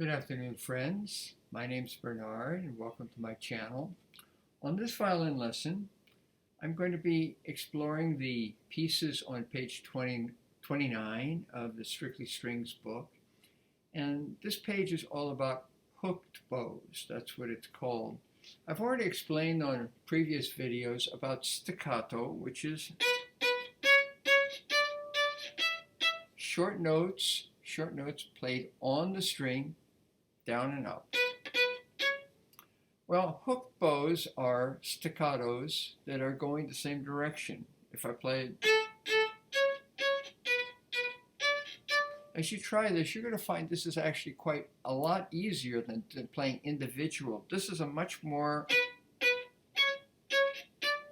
Good afternoon, friends. My name's Bernard, and welcome to my channel. On this violin lesson, I'm going to be exploring the pieces on page 29 of the Strictly Strings book. And this page is all about hooked bows. That's what it's called. I've already explained on previous videos about staccato, which is short notes played on the string, down and up. Well, hooked bows are staccatos that are going the same direction. If I play, as you try this, you're going to find this is actually quite a lot easier than playing individual. This is a much more,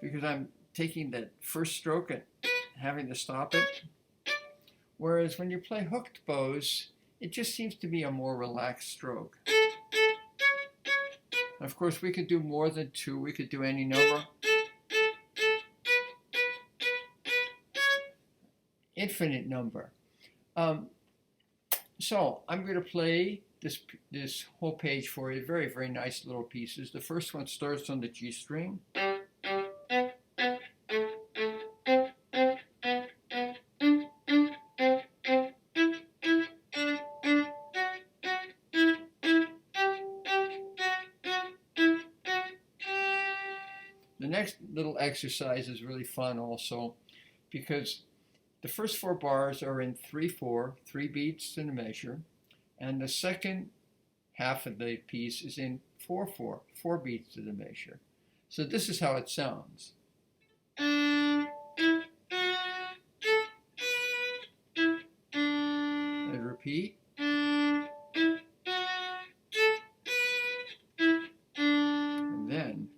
because I'm taking that first stroke and having to stop it. Whereas when you play hooked bows, it just seems to be a more relaxed stroke. Of course, we could do more than two. We could do any number. Infinite number. So I'm going to play this whole page for you. Very, very nice little pieces. The first one starts on the G string. The next little exercise is really fun also, because the first four bars are in 3/4, 3 beats in the measure, and the second half of the piece is in 4/4, 4 beats to the measure. So this is how it sounds. And repeat. And then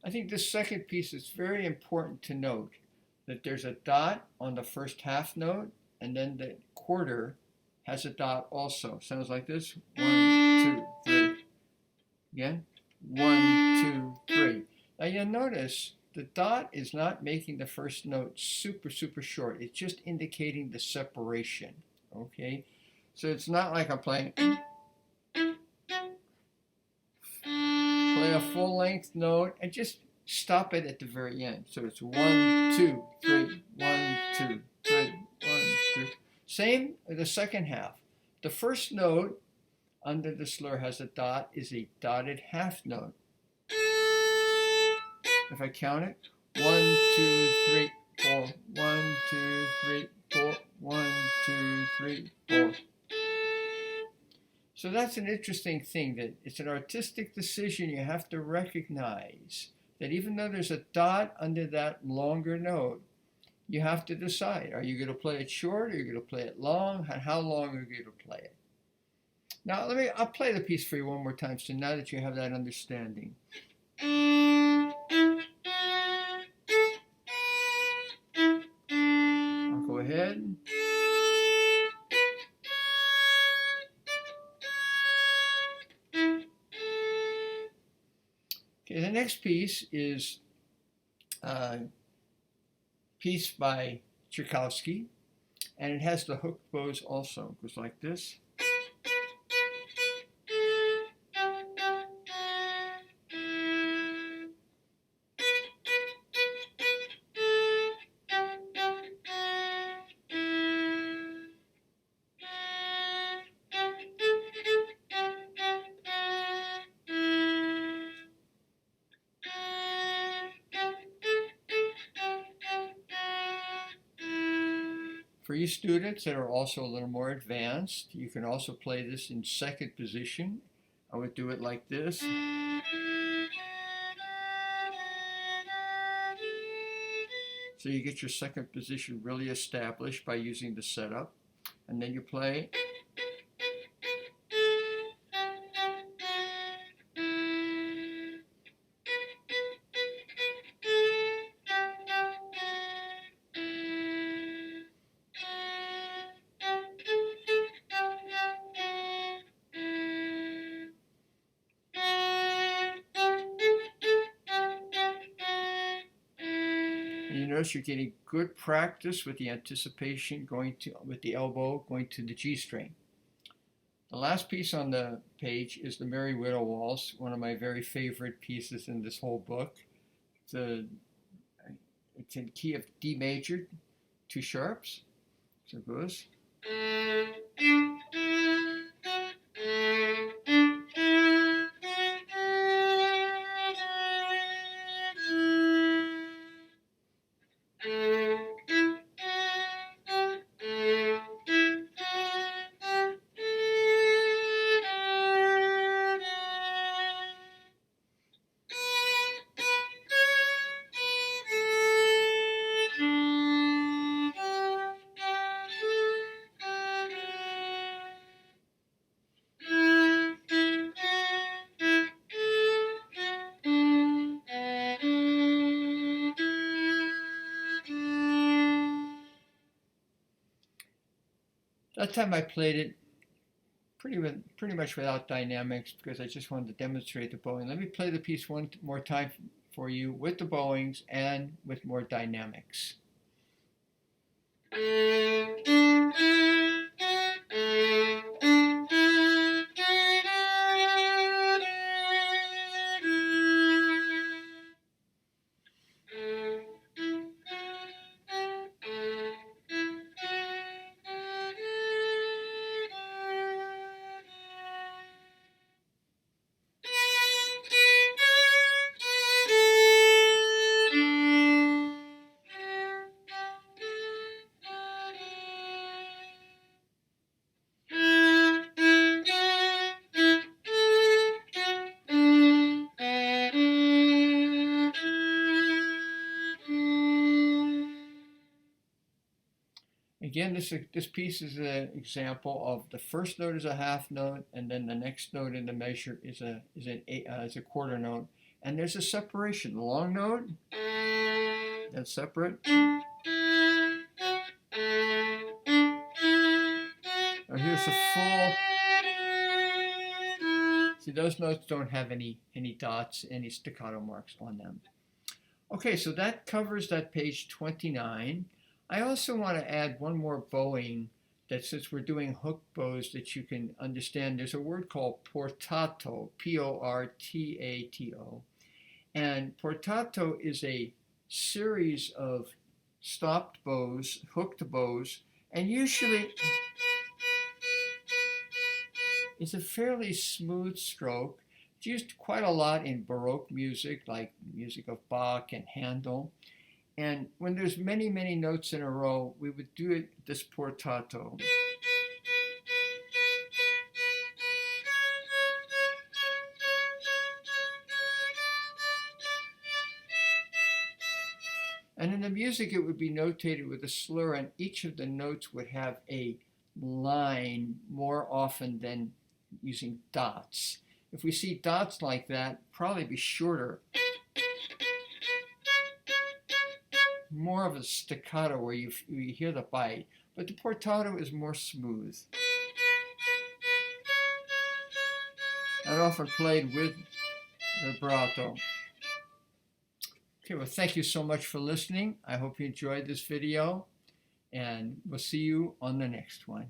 I think this second piece is very important to note, that there's a dot on the first half note, and then the quarter has a dot also. Sounds like this. 1, 2, 3. Again. 1, 2, 3. Now you'll notice the dot is not making the first note super, super short. It's just indicating the separation. Okay? So it's not like I'm playing. Play a full length note and just stop it at the very end. So it's 1, 2, 3, 1, 2, 3, 1, 2. Same with the second half. The first note under the slur has a dot is a dotted half note. If I count it, 1, 2, 3, 4, 1, 2, 3, 4, 1, 2, 3, 4. So that's an interesting thing, that it's an artistic decision. You have to recognize that even though there's a dot under that longer note, you have to decide, are you going to play it short, or are you going to play it long, and how long are you going to play it? Now I'll play the piece for you one more time, so now that you have that understanding. I'll go ahead. Okay, the next piece is a piece by Tchaikovsky, and it has the hooked bows also. It goes like this. For you students that are also a little more advanced, you can also play this in second position. I would do it like this. So you get your second position really established by using the setup. And then you play. And you notice you're getting good practice with the anticipation with the elbow going to the G string. The last piece on the page is the Merry Widow Waltz, one of my very favorite pieces in this whole book. It's in key of D major, 2 sharps. So it goes. That time I played it pretty much without dynamics because I just wanted to demonstrate the bowing. Let me play the piece one more time for you with the bowings and with more dynamics. Again, this piece is an example of the first note is a half note, and then the next note in the measure is a quarter note, and there's a separation. The long note, that's separate. Now here's a full. See, those notes don't have any dots, any staccato marks on them. Okay, so that covers that page 29. I also want to add one more bowing that, since we're doing hook bows, that you can understand. There's a word called portato, P-O-R-T-A-T-O. And portato is a series of stopped bows, hooked bows, and usually it's a fairly smooth stroke. It's used quite a lot in Baroque music, like music of Bach and Handel. And when there's many notes in a row, we would do it this portato. And in the music, it would be notated with a slur, and each of the notes would have a line more often than using dots. If we see dots like that, probably be shorter. More of a staccato where you hear the bite, but the portato is more smooth. And often played with vibrato. Okay, well, thank you so much for listening. I hope you enjoyed this video, and we'll see you on the next one.